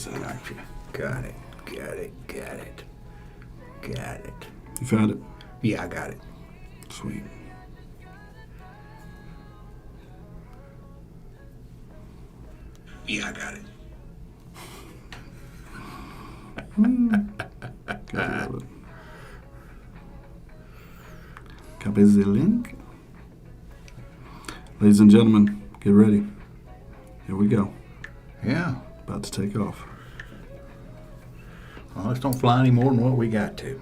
is that? Got it. You found it? Yeah, I got it. Sweet. Yeah, I got it. Gotta love it. Copy the link. Ladies and gentlemen, get ready. Here we go. Yeah. About to take off. Well, let's don't fly any more than what we got to.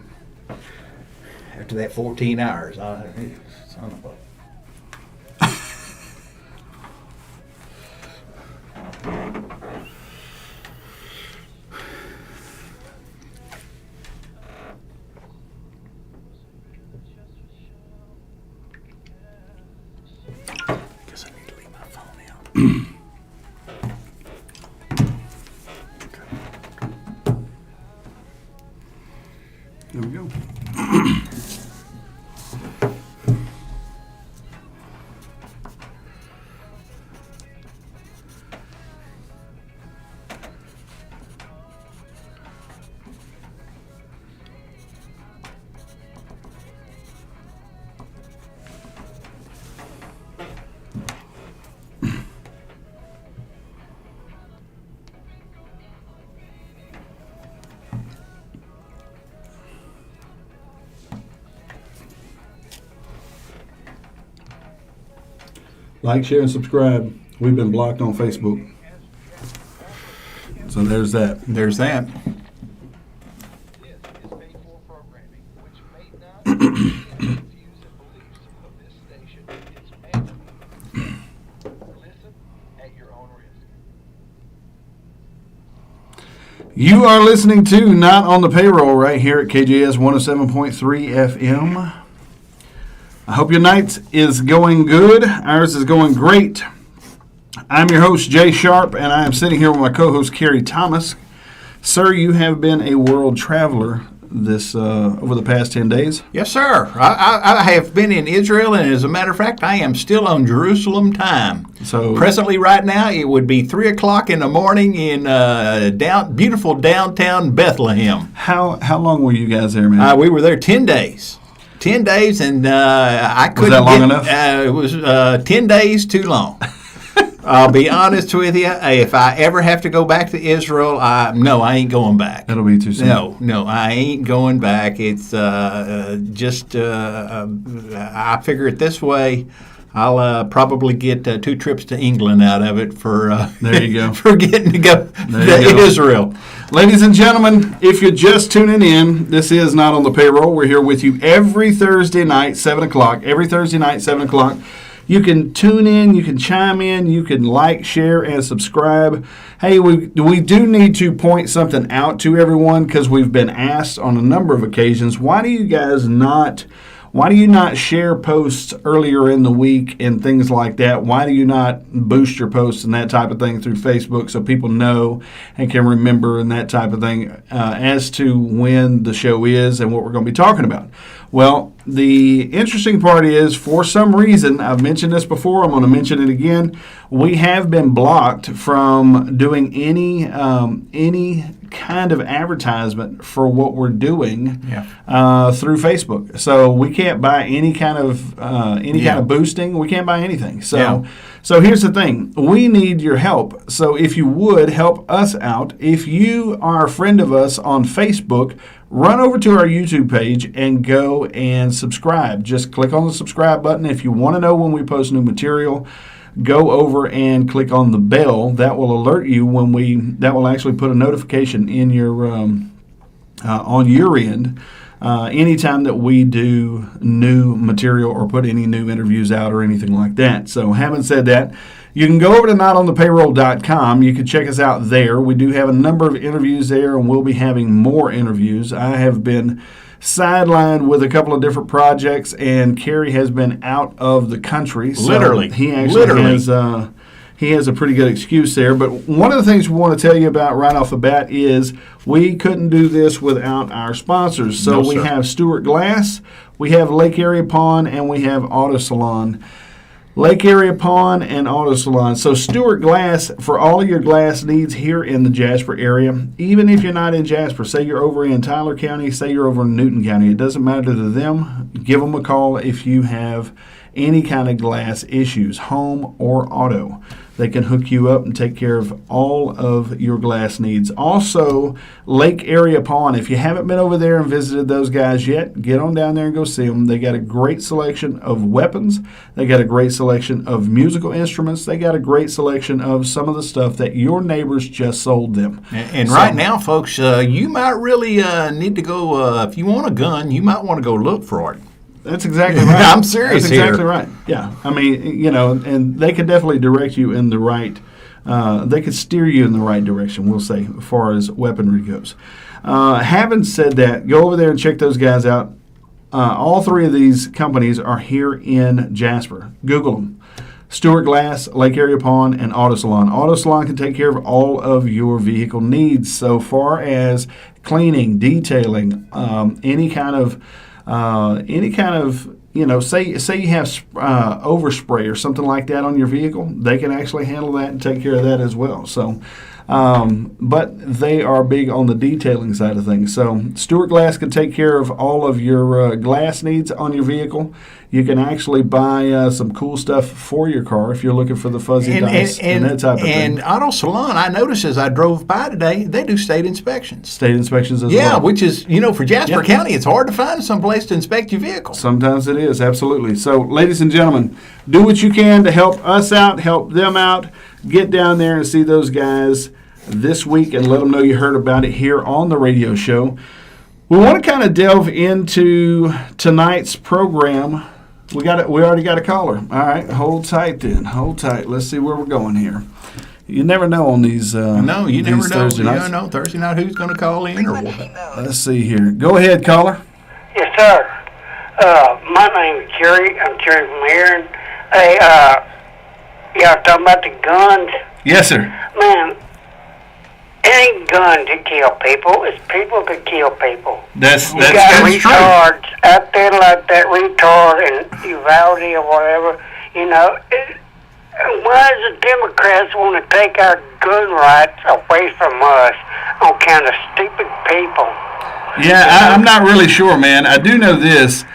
After that 14 hours, son of a... Guess I need to leave my phone out. There we go. Like, share, and subscribe. We've been blocked on Facebook. So there's that. There's that. You are listening to Not on the Payroll right here at KJS 107.3 FM. I hope your night is going good. Ours is going great. I'm your host, Jay Sharp, and I am sitting here with my co-host, Kerry Thomas. Sir, you have been a world traveler this over the past 10 days. Yes, sir. I have been in Israel, and as a matter of fact, I am still on Jerusalem time. So presently, right now, it would be 3 o'clock in the morning in beautiful downtown Bethlehem. How long were you guys there, man? We were there 10 days. 10 days, and I couldn't. Was that long enough? It was 10 days too long. I'll be honest with you. If I ever have to go back to Israel, no, I ain't going back. That'll be too soon. No, I ain't going back. It's just I figure it this way. I'll probably get 2 trips to England out of it for there you go. for getting to go to Israel. Ladies and gentlemen, if you're just tuning in, this is Not on the Payroll. We're here with you every Thursday night, 7 o'clock. Every Thursday night, 7 o'clock. You can tune in, you can chime in, you can like, share, and subscribe. Hey, we do need to point something out to everyone because we've been asked on a number of occasions, why do you not share posts earlier in the week and things like that? Why do you not boost your posts and that type of thing through Facebook so people know and can remember and that type of thing as to when the show is and what we're going to be talking about? Well, the interesting part is, for some reason, I've mentioned this before, I'm going to mention it again, we have been blocked from doing any kind of advertisement for what we're doing through Facebook. So we can't buy any kind of boosting. We can't buy anything. So here's the thing. We need your help. So if you would help us out, if you are a friend of us on Facebook, run over to our YouTube page and go and subscribe. Just click on the subscribe button. If you want to know when we post new material, go over and click on the bell. That will alert you that will actually put a notification in your on your end anytime that we do new material or put any new interviews out or anything like that. So having said that, you can go over to notonthepayroll.com. You can check us out there. We do have a number of interviews there, and we'll be having more interviews. I have been sidelined with a couple of different projects, and Kerry has been out of the country. So literally. He actually has a pretty good excuse there. But one of the things we want to tell you about right off the bat is we couldn't do this without our sponsors. So we have Stuart Glass, we have Lake Area Pond, and we have Auto Salon. Lake Area Pawn and Auto Salon. So Stewart Glass for all of your glass needs here in the Jasper area. Even if you're not in Jasper, say you're over in Tyler County, say you're over in Newton County, it doesn't matter to them. Give them a call if you have any kind of glass issues, home or auto. They can hook you up and take care of all of your glass needs. Also, Lake Area Pawn. If you haven't been over there and visited those guys yet, get on down there and go see them. They got a great selection of weapons. They got a great selection of musical instruments. They got a great selection of some of the stuff that your neighbors just sold them. And right now, folks, you might really need to go, if you want a gun, you might want to go look for it. That's exactly right. I'm serious That's exactly right. Yeah. I mean, and they can definitely direct you in the right, they could steer you in the right direction, we'll say, as far as weaponry goes. Having said that, go over there and check those guys out. All three of these companies are here in Jasper. Google them. Stewart Glass, Lake Area Pawn, and Auto Salon. Auto Salon can take care of all of your vehicle needs so far as cleaning, detailing, any kind of say you have overspray or something like that on your vehicle, they can actually handle that and take care of that as well. So, but they are big on the detailing side of things. So Stewart Glass can take care of all of your glass needs on your vehicle. You can actually buy some cool stuff for your car if you're looking for the fuzzy dice and that type of thing. And Auto Salon, I noticed as I drove by today, they do state inspections. State inspections as well. Yeah, which is, for Jasper County, it's hard to find some place to inspect your vehicle. Sometimes it is, absolutely. So, ladies and gentlemen, do what you can to help us out, help them out. Get down there and see those guys this week and let them know you heard about it here on the radio show. We want to kind of delve into tonight's program. We already got a caller. All right, hold tight then. Hold tight. Let's see where we're going here. You never know on these. No, you never know. Thursday nights. You know Thursday night who's going to call in or what. Let's see here. Go ahead, caller. Yes, sir. My name is Kerry. I'm Kerry from Aaron. Hey, y'all talking about the guns? Yes, sir. Man, it ain't guns that kill people. It's people that kill people. That's You got retards out there like that retard in Uvalde or whatever. Why does the Democrats want to take our gun rights away from us on kind of stupid people? Yeah, I'm not really sure, man. I do know this.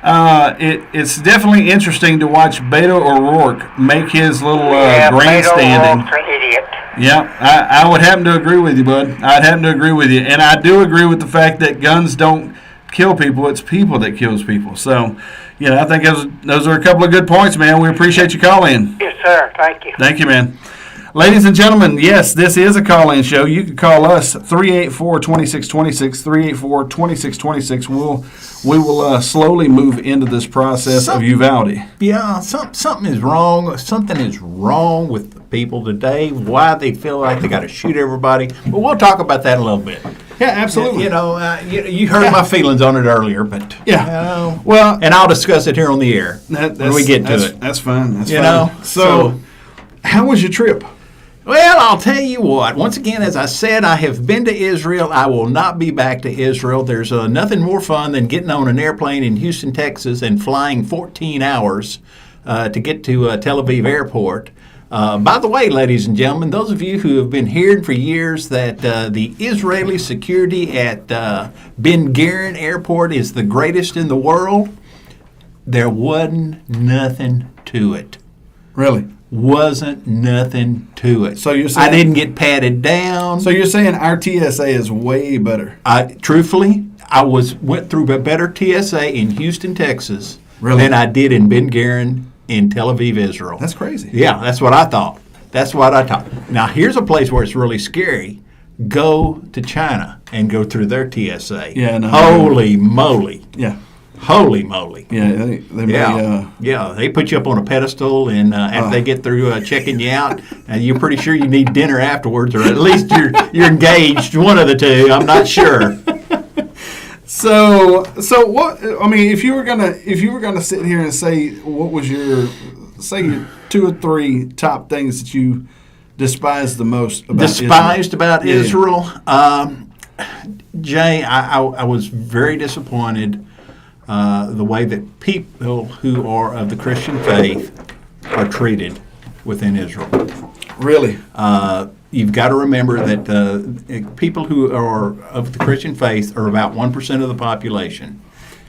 It's definitely interesting to watch Beto O'Rourke make his little grandstanding. Beto O'Rourke's an idiot. Yeah, I would happen to agree with you, bud. I'd happen to agree with you. And I do agree with the fact that guns don't kill people. It's people that kills people. So, I think those are a couple of good points, man. We appreciate you calling. Yes, sir. Thank you. Thank you, man. Ladies and gentlemen, yes, this is a call-in show. You can call us 384-2626, 384-2626. We will slowly move into this process of Uvalde. Yeah, something is wrong. Something is wrong with the people today. Why they feel like they got to shoot everybody. But we'll talk about that a little bit. Yeah, absolutely. You heard my feelings on it earlier, but well, and I'll discuss it here on the air when we get to it. That's fine. That's fine. So, how was your trip? Well, I'll tell you what. Once again, as I said, I have been to Israel. I will not be back to Israel. There's nothing more fun than getting on an airplane in Houston, Texas, and flying 14 hours to get to Tel Aviv Airport. By the way, ladies and gentlemen, those of you who have been hearing for years that the Israeli security at Ben Gurion Airport is the greatest in the world, there wasn't nothing to it. Really? Wasn't nothing to it. So you're saying I didn't get patted down. So you're saying our TSA is way better? Truthfully, I went through a better TSA in Houston, Texas, than I did in Ben Gurion in Tel Aviv, Israel. That's crazy. Yeah, that's what I thought. Now, here's a place where it's really scary. Go to China and go through their TSA. Yeah, no. Holy moly. Yeah. Holy moly. Yeah, they put you up on a pedestal, and after they get through checking you out, and you're pretty sure you need dinner afterwards, or at least you're engaged, one of the two. I'm not sure. So what? I mean, if you were gonna sit here and say what was your 2 or 3 top things that you despised the most about Israel? Jay, I was very disappointed the way that people who are of the Christian faith are treated within Israel. Really? You've got to remember that people who are of the Christian faith are about 1% of the population,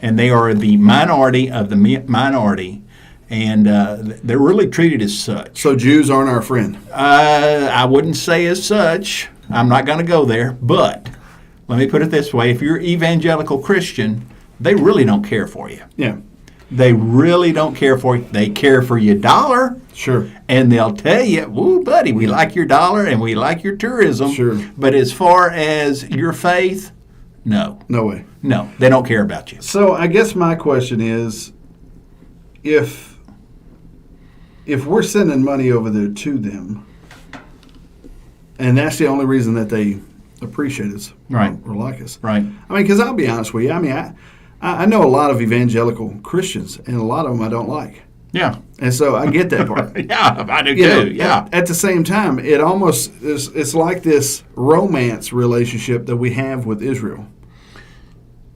and they are the minority of the minority, and they're really treated as such. So Jews aren't our friend? I wouldn't say as such. I'm not going to go there, but let me put it this way. If you're evangelical Christian, they really don't care for you. Yeah. They really don't care for you. They care for your dollar. Sure. And they'll tell you, woo, buddy, we like your dollar and we like your tourism. Sure. But as far as your faith, no. No way. No, they don't care about you. So I guess my question is, if we're sending money over there to them, and that's the only reason that they appreciate us Right. or like us. Right. I mean, because I'll be honest with you. I mean, I know a lot of evangelical Christians, and a lot of them I don't like. Yeah. And so I get that part. Yeah, I do You know, too. Yeah. At the same time, it almost it's like this romance relationship that we have with Israel.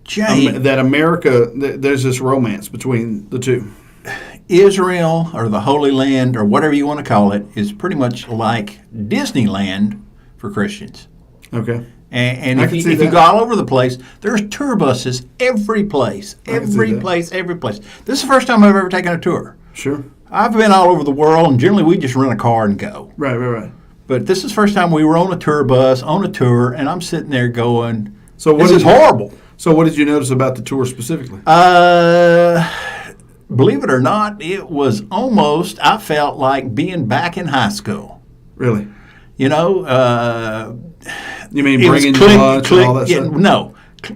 Jay, That America, there's this romance between the two. Israel or the Holy Land or whatever you want to call it is pretty much like Disneyland for Christians. Okay. And I if can you see that. go all over the place, there's tour buses every place, can see every that. place, every place. This is the first time I've ever taken a tour. Sure. I've been all over the world, and generally we just rent a car and go. Right. But this is the first time we were on a tour bus, on a tour, and I'm sitting there going, So what this is did you- horrible. So what did you notice about the tour specifically? Believe it or not, it was almost, I felt like being back in high school. Really? You know, You mean it was bringing click, your lunch click, and all that yeah, stuff? no,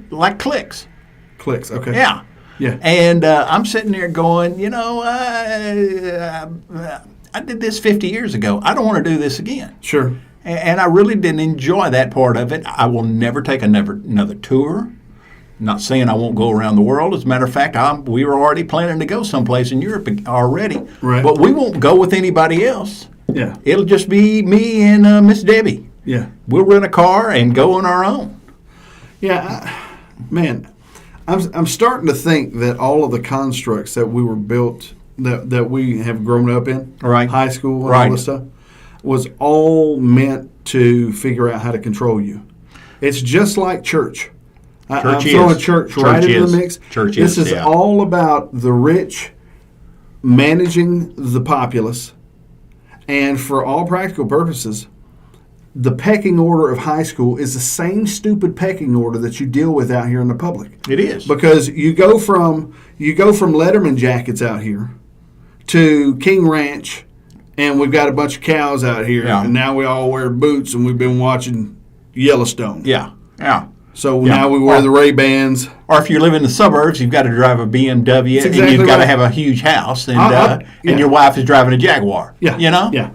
like clicks. Clicks. Okay. Yeah. Yeah. And I'm sitting there going, you know, I did this 50 years ago. I don't want to do this again. Sure. And I really didn't enjoy that part of it. I will never take another tour. Not saying I won't go around the world. As a matter of fact, we were already planning to go someplace in Europe already. Right. But we won't go with anybody else. Yeah. It'll just be me and Miss Debbie. Yeah. We'll rent a car and go on our own. Yeah. Man, I'm starting to think that all of the constructs that we were built, that we have grown up in, Right. high school and Right. all this stuff, was all meant to figure out how to control you. It's just like church. I'm Church throwing is. church right Church into is. the mix. Church This is, is yeah. all about the rich managing the populace, and for all practical purposes, the pecking order of high school is the same stupid pecking order that you deal with out here in the public. It is. Because you go from Letterman jackets out here to King Ranch, and we've got a bunch of cows out here, Yeah. and now we all wear boots, and we've been watching Yellowstone. Yeah. So Yeah. now we wear the Ray-Bans. Or if you live in the suburbs, you've got to drive a BMW, That's and exactly you've got to right. have a huge house, and Yeah. and your wife is driving a Jaguar. Yeah. You know. Yeah.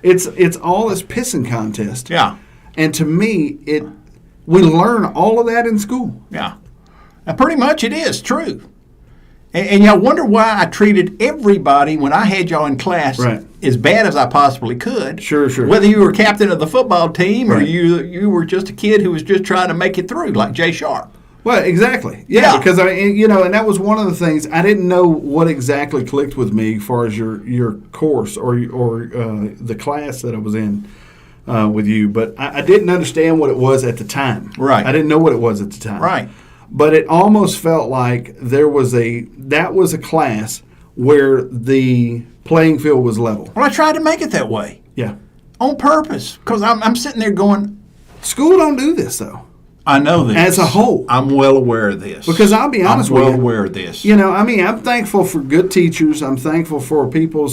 It's all this pissing contest. Yeah. And to me, we learn all of that in school. Yeah. And pretty much it is true. And y'all wonder why I treated everybody when I had y'all in class Right. as bad as I possibly could. Sure. Whether you were captain of the football team or Right. you were just a kid who was just trying to make it through, like Jay Sharp. Well, exactly. Yeah, because and that was one of the things I didn't know what exactly clicked with me as far as your course or the class that I was in with you, but I didn't understand what it was at the time. Right. I didn't know what it was at the time. Right. But it almost felt like that was a class where the playing field was level. Well, I tried to make it that way Yeah. on purpose because I'm sitting there going, School don't do this though. I know this. As a whole. I'm well aware of this. Because I'll be honest I'm with well you. aware of this. You know, I mean, I'm thankful for good teachers. I'm thankful for people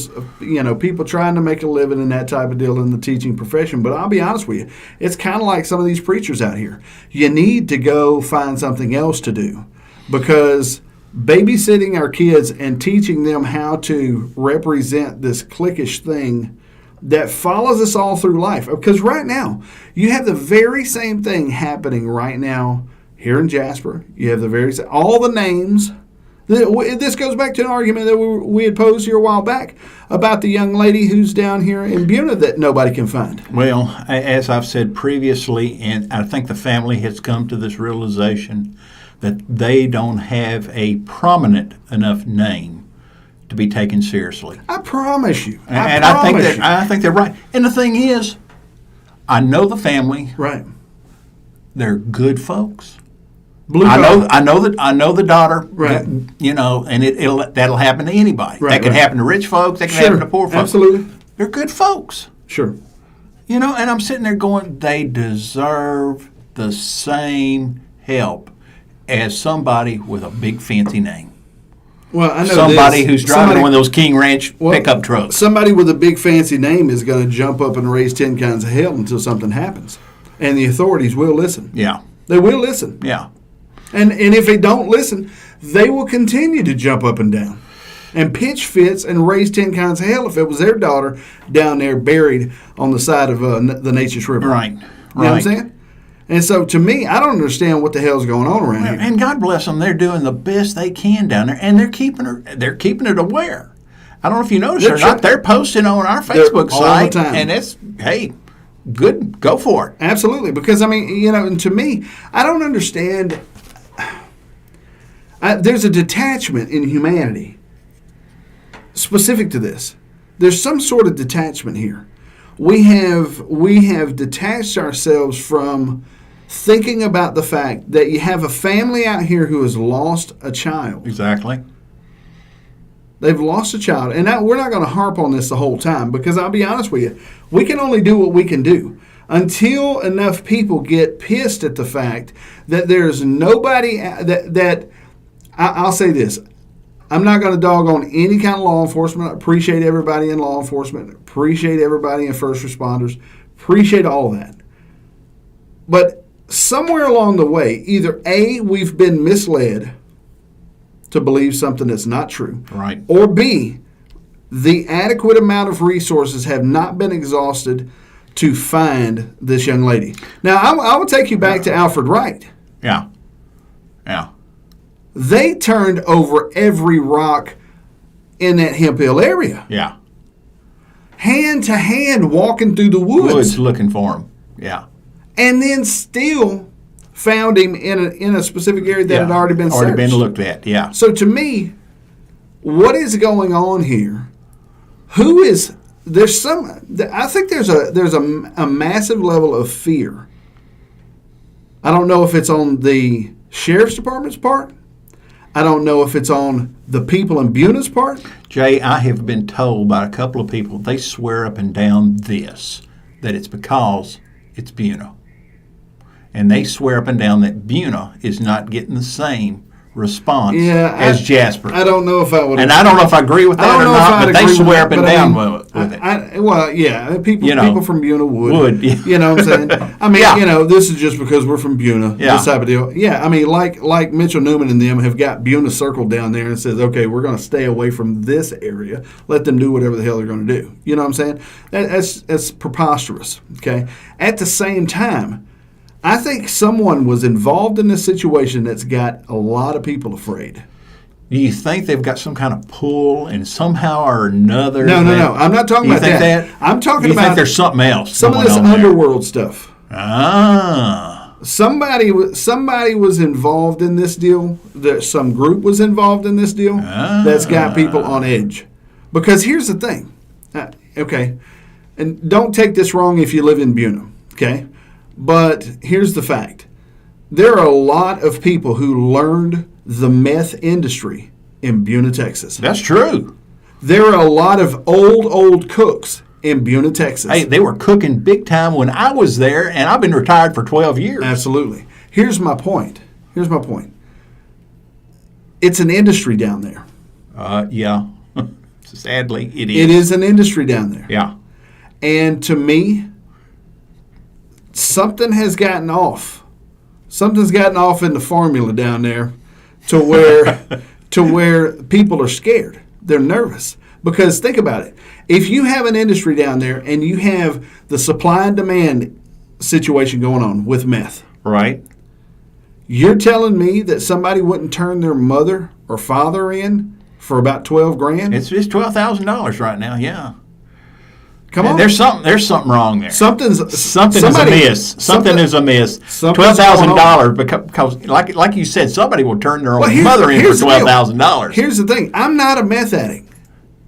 trying to make a living in that type of deal in the teaching profession. But I'll be honest with you, it's kind of like some of these preachers out here. You need to go find something else to do, because babysitting our kids and teaching them how to represent this cliquish thing that follows us all through life. Because right now, you have the very same thing happening right now here in Jasper. You have all the names. This goes back to an argument that we had posed here a while back about the young lady who's down here in Buna that nobody can find. Well, as I've said previously, and I think the family has come to this realization that they don't have a prominent enough name to be taken seriously. I promise you. And I think they're right. And the thing is, I know the family. Right. They're good folks. Blue I collar. know the daughter. Right. You know, and that'll happen to anybody. Right, that can right. happen to rich folks. That can Sure. happen to poor folks. Absolutely. They're good folks. Sure. You know, and I'm sitting there going, they deserve the same help as somebody with a big fancy name. Well, I know Somebody this. who's driving one of those King Ranch pickup trucks. Somebody with a big fancy name is going to jump up and raise 10 kinds of hell until something happens. And the authorities will listen. Yeah. They will listen. Yeah. And if they don't listen, they will continue to jump up and down and pitch fits and raise 10 kinds of hell if it was their daughter down there buried on the side of the Natchez River. Right. You know what I'm saying? And so, to me, I don't understand what the hell's going on around here. And God bless them, they're doing the best they can down there, and they're keeping it aware. I don't know if you noticed or not. They're posting on our Facebook all site, the time. and it's good. Go for it. Absolutely, because I mean, you know, and to me, I don't understand. There's a detachment in humanity specific to this. There's some sort of detachment here. We have detached ourselves from thinking about the fact that you have a family out here who has lost a child. Exactly. They've lost a child. And now we're not going to harp on this the whole time because I'll be honest with you, we can only do what we can do until enough people get pissed at the fact that there's nobody I'll say this. I'm not going to dog on any kind of law enforcement. I appreciate everybody in law enforcement. Appreciate everybody in first responders. Appreciate all of that. But somewhere along the way, either A, we've been misled to believe something that's not true. Right. Or B, the adequate amount of resources have not been exhausted to find this young lady. Now, I will take you back to Alfred Wright. Yeah. Yeah. They turned over every rock in that Hemp Hill area. Yeah. Hand to hand walking through the woods. Looking for him. Yeah. And then still found him in a specific area that had already been searched. Already been looked at, yeah. So to me, what is going on here? I think there's a massive level of fear. I don't know if it's on the sheriff's department's part. I don't know if it's on the people in Buna's part. Jay, I have been told by a couple of people, they swear up and down that it's because it's Buna. And they swear up and down that Buna is not getting the same response as Jasper. I don't know if I would. And I don't know if I agree with that or not, but they swear up and down with it. Well, yeah, people from Buna would. Yeah. You know what I'm saying? I mean, you know, this is just because we're from Buna, this type of deal. Yeah, I mean, like Mitchell Newman and them have got Buna circled down there and says, okay, we're going to stay away from this area. Let them do whatever the hell they're going to do. You know what I'm saying? That's preposterous, okay? At the same time, I think someone was involved in this situation that's got a lot of people afraid. Do you think they've got some kind of pull and somehow or another? No. I'm not talking about that. I'm talking about. You think there's something else? Some of this underworld stuff. Ah. Somebody was involved in this deal. Some group was involved in this deal that's got people on edge. Because here's the thing. Okay. And don't take this wrong if you live in Buna. Okay. But here's the fact. There are a lot of people who learned the meth industry in Buna, Texas. That's true. There are a lot of old cooks in Buna, Texas. Hey, they were cooking big time when I was there, and I've been retired for 12 years. Absolutely. Here's my point. It's an industry down there. Yeah. Sadly, it is. It is an industry down there. Yeah. And to me, something has gotten off. Something's gotten off in the formula down there to where people are scared. They're nervous. Because think about it. If you have an industry down there and you have the supply and demand situation going on with meth. Right. You're telling me that somebody wouldn't turn their mother or father in for about $12,000? It's $12,000 right now, yeah. Come on. There's something wrong there. Something's is amiss. Something is amiss. $12,000 because, like you said, somebody will turn their own mother in for $12,000. Here's the thing. I'm not a meth addict.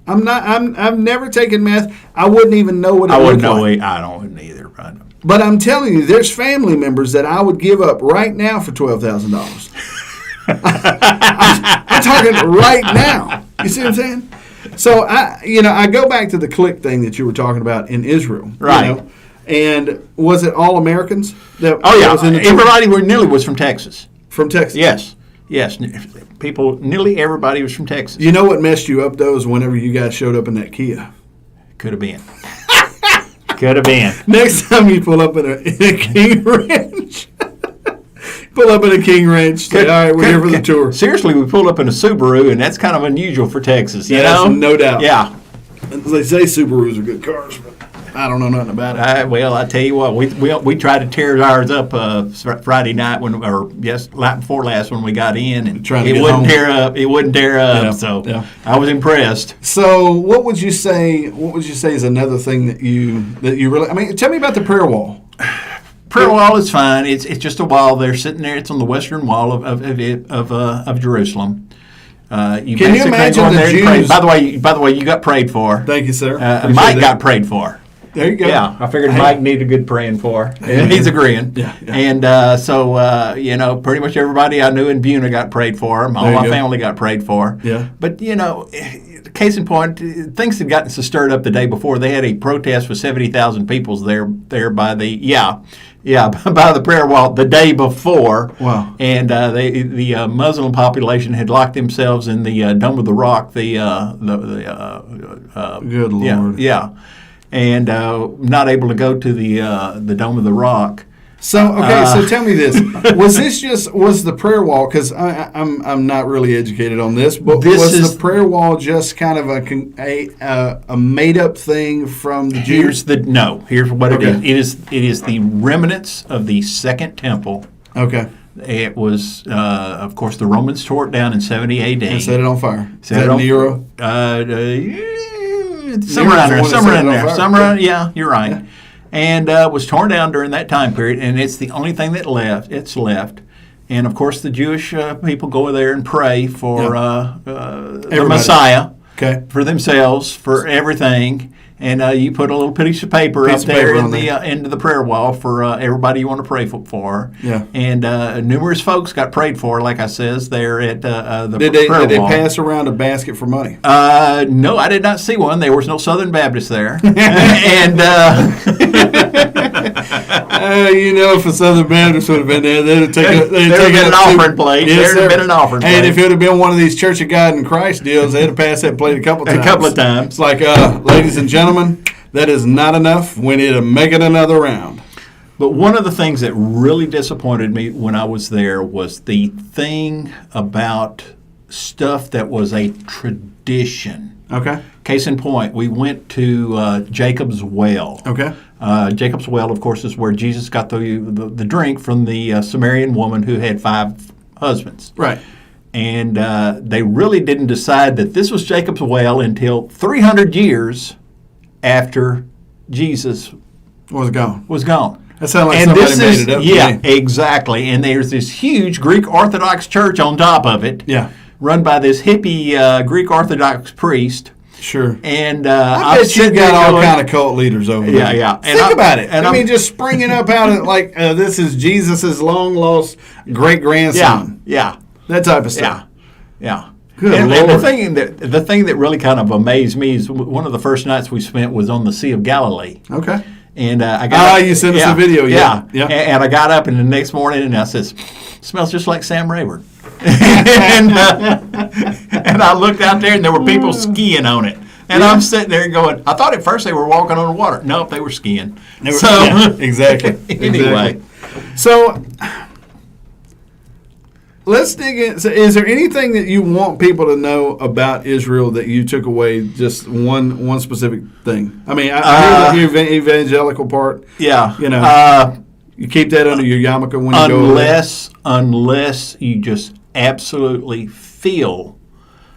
I'm not. I've never taken meth. I wouldn't even know what it I looked wouldn't know. like. I don't either. Right? But I'm telling you, there's family members that I would give up right now for $12,000. I'm talking right now. You see what I'm saying? So I go back to the clique thing that you were talking about in Israel, Right? You know, and was it all Americans? That Oh was in yeah, the everybody nearly was from Texas. from Texas. Yes. People, nearly everybody was from Texas. You know what messed you up though is whenever you guys showed up in that Kia. Could have been. Could have been. Next time you pull up in a King Ranch, pull up in a King Ranch. Say, all right, we're here for the tour. Seriously, we pulled up in a Subaru, and that's kind of unusual for Texas. You know, no doubt. Yeah. They say Subarus are good cars, but I don't know nothing about it. Well, I tell you what, we tried to tear ours up Friday night night before last when we got in, and Trying to it get wouldn't home. tear up. It wouldn't tear up. Yeah, So yeah. I was impressed. So, what would you say? What would you say is another thing that you really? I mean, tell me about the prayer wall. Prayer wall is fine. It's just a wall there sitting there. It's on the western wall of Jerusalem. Can you imagine the Jews? By the way, you got prayed for. Thank you, sir. Mike got prayed for. There you go. Yeah, I figured Mike needed good praying for. And he's agreeing. Yeah. And so pretty much everybody I knew in Buna got prayed for. All There you my go. family got prayed for. Yeah. But, case in point, things had gotten so stirred up the day before. They had a protest with 70,000 people there by the, by the prayer wall the day before. Wow. And the Muslim population had locked themselves in the Dome of the Rock, Good yeah, Lord. yeah. And not able to go to the Dome of the Rock. So so tell me this: was the prayer wall? Because I'm not really educated on this, but the prayer wall just kind of a made up thing from the Jews? Here's what Okay. it is. It is the remnants of the Second Temple. Okay. It was, of course, the Romans tore it down in 70 A.D. And set it on fire. Set Is it that on- Nero? Somewhere around there. Nero's the one Somewhere that in set it there. on fire. Somewhere, yeah, you're right. Yeah. And was torn down during that time period, and it's the only thing that left. It's left. And, of course, the Jewish people go there and pray for the Everybody. Messiah, Okay. for themselves, for everything. And you put a little piece of paper up there in into the prayer wall for everybody you want to pray for. Yeah. And numerous folks got prayed for, like I says, there at the Did prayer they wall. pass around a basket for money? No, I did not see one. There was no Southern Baptist there. And if a Southern Baptist would have been there, they'd have taken an offering plate. Yes, There'd have sir. been an offering plate. And if it would have been one of these Church of God in Christ deals, they'd have passed that plate a couple times. A couple of times. It's like, ladies and gentlemen, that is not enough. We need to make it another round. But one of the things that really disappointed me when I was there was the thing about stuff that was a tradition. Okay. Case in point, we went to Jacob's Well. Okay. Jacob's Well, of course, is where Jesus got the drink from the Samaritan woman who had 5 husbands. Right. And they really didn't decide that this was Jacob's Well until 300 years after Jesus Was gone. was gone. That sounds like And somebody made it up to yeah, me. exactly. And there's this huge Greek Orthodox church on top of it, Yeah. run by this hippie Greek Orthodox priest. Sure. And I bet you got all kind of cult leaders over there. Yeah. Think about it. I mean, just springing up out of like this is Jesus's long lost great grandson. Yeah. That type of stuff. Yeah. Good and Lord. the thing that really kind of amazed me is one of the first nights we spent was on the Sea of Galilee. Okay. And I got you sent us a video. Yeah. And I got up and the next morning and I says, smells just like Sam Rayburn. and I looked out there and there were people skiing on it. And I'm sitting there going, I thought at first they were walking on the water. Nope, they were skiing. Exactly. Anyway. So let's dig in. So is there anything that you want people to know about Israel that you took away? Just one specific thing. I mean, I hear the evangelical part. Yeah. You know, you keep that under your yarmulke when you go over. Unless you just absolutely feel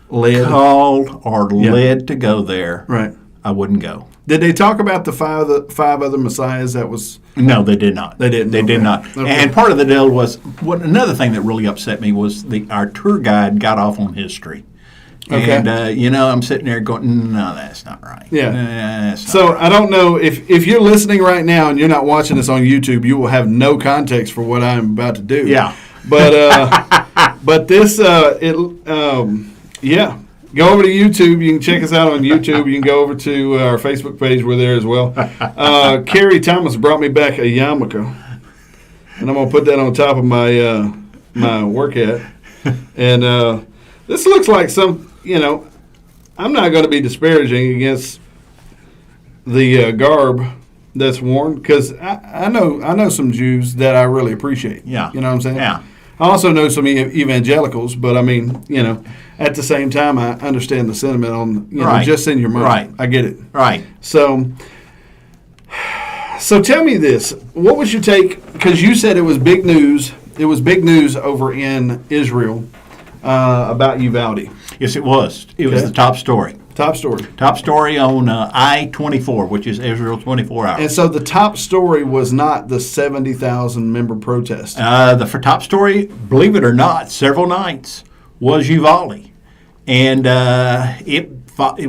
led. called or led to go there, Right. I wouldn't go. Did they talk about the five other messiahs? That was No, they did not. They didn't. They did Okay. not. Okay. And part of the deal was another thing that really upset me was our tour guide got off on history. Okay. And, I'm sitting there going, no, that's not right. Yeah. That's not So right. I don't know if you're listening right now and you're not watching this on YouTube, you will have no context for what I'm about to do. Yeah. But this yeah. Go over to YouTube. You can check us out on YouTube. You can go over to our Facebook page. We're there as well. Kerry Thomas brought me back a Yamika, and I'm gonna put that on top of my my work hat. And this looks like some. I'm not going to be disparaging against the garb that's worn because I know some Jews that I really appreciate. Yeah. You know what I'm saying? Yeah. I also know some evangelicals, but I mean, at the same time, I understand the sentiment on, Right. just send your money. Right. I get it. Right. So tell me this. What was your take? Because you said it was big news. It was big news over in Israel about Uvalde. Yes, it was. It was Okay. the top story. Top story. Top story on I-24, which is Israel 24 Hours. And so the top story was not the 70,000 member protest. The top story, believe it or not, several nights was Uvalde, and it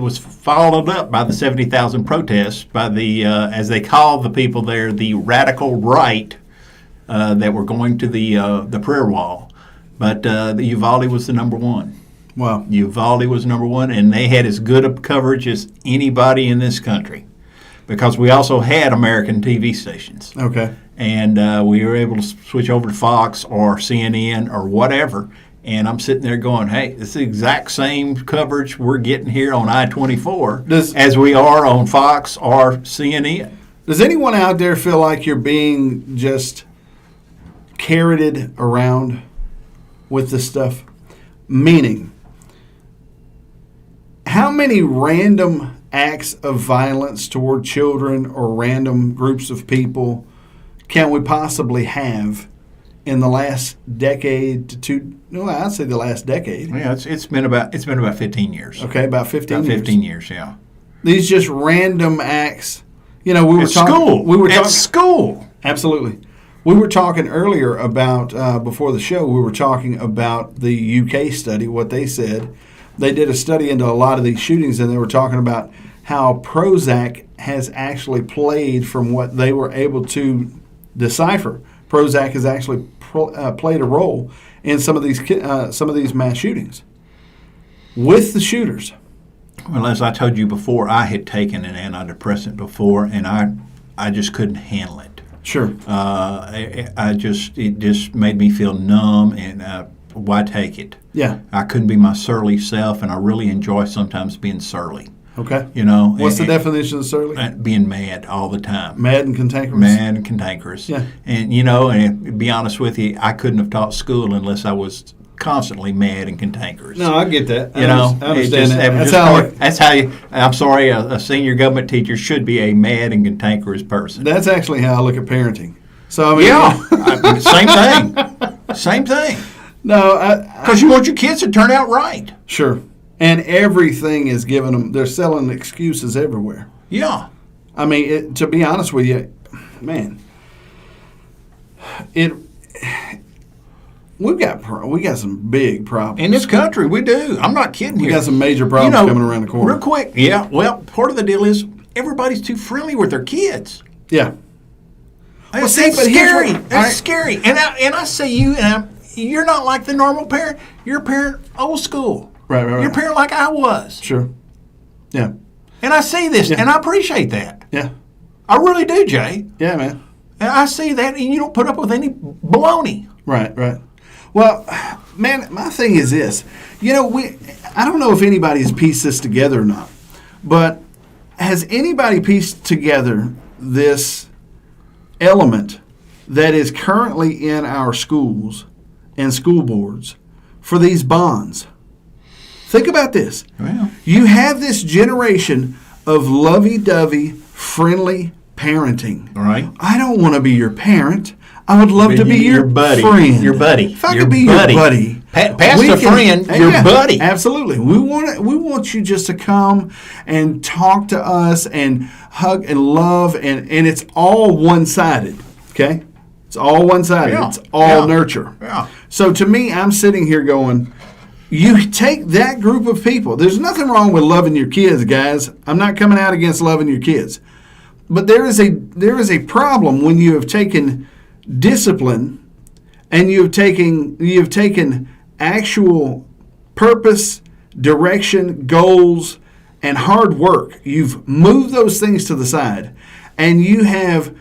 was followed up by the 70,000 protests by the as they call the people there, the radical right that were going to the prayer wall. But the Uvalde was the number one. Wow. Uvalde was number one, and they had as good a coverage as anybody in this country, because we also had American TV stations. Okay. And we were able to switch over to Fox or CNN or whatever. And I'm sitting there going, hey, it's the exact same coverage we're getting here on I-24 as we are on Fox or CNN. Does anyone out there feel like you're being just carroted around with this stuff? Meaning, how many random acts of violence toward children or random groups of people can we possibly have in the last decade to two? No, I'd say the last decade. Yeah, it's been about 15 years. Okay, about 15 About years. 15 years, yeah. These just random acts. We were At talking. school. We were At talking. school. Absolutely. We were talking earlier about, before the show, we were talking about the UK study, what they said. They did a study into a lot of these shootings, and they were talking about how Prozac has actually played from what they were able to decipher. Prozac has actually played a role in some of these mass shootings with the shooters. Well, as I told you before, I had taken an antidepressant before, and I just couldn't handle it. Sure. It just made me feel numb, and why take it? Yeah. I couldn't be my surly self, and I really enjoy sometimes being surly. Okay. What's the definition of surly? Being mad all the time. Mad and cantankerous. Mad and cantankerous. Yeah. And and to be honest with you, I couldn't have taught school unless I was constantly mad and cantankerous. No, I get that. I understand that. That's how you. I'm sorry, a senior government teacher should be a mad and cantankerous person. That's actually how I look at parenting. So I mean, yeah, same thing. Same thing. No, because you want your kids to turn out right. Sure, and everything is given them. They're selling excuses everywhere. Yeah. I mean, to be honest with you, man, we got some big problems in this country. We do. I'm not kidding here. We got some major problems coming around the corner. Real quick. Yeah. Well, part of the deal is everybody's too friendly with their kids. Yeah. Well, that's scary. That's scary. And I say you're not like the normal parent. You're a parent old school. Right. You're a parent like I was. Sure. Yeah. And I see this, and I appreciate that. Yeah. I really do, Jay. Yeah, man. And I see that, and you don't put up with any baloney. Right. Well, man, my thing is this. I don't know if anybody's pieced this together or not, but has anybody pieced together this element that is currently in our schools and school boards for these bonds? Think about this. Well, you have this generation of lovey-dovey, friendly parenting. All right. I don't want to be your parent. I would love to be your buddy. friend. Your buddy. If I could be your buddy. Past a friend, your buddy. Absolutely. We want you just to come and talk to us and hug and love, and it's all one-sided, okay? It's all one-sided. Yeah. It's all nurture. Yeah. So to me, I'm sitting here going, you take that group of people. There's nothing wrong with loving your kids, guys. I'm not coming out against loving your kids. But there is a problem when you have taken discipline and you have taken actual purpose, direction, goals, and hard work. You've moved those things to the side, and you have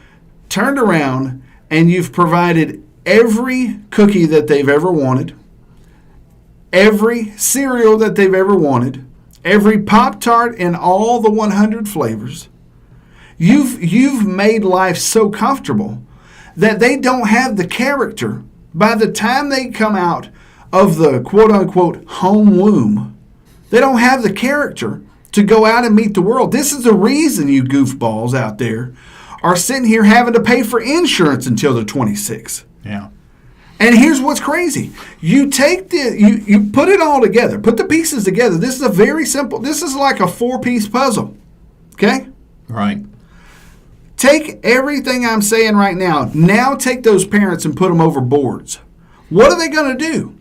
turned around and you've provided every cookie that they've ever wanted, every cereal that they've ever wanted, every Pop-Tart in all the 100 flavors. You've made life so comfortable that they don't have the character. By the time they come out of the quote-unquote home womb, they don't have the character to go out and meet the world. This is the reason you goofballs out there are sitting here having to pay for insurance until they're 26. Yeah. And here's what's crazy. You take you put it all together, put the pieces together. This is a very simple, this is like a 4-piece puzzle. Okay? Right. Take everything I'm saying right now. Now take those parents and put them over boards. What are they going to do?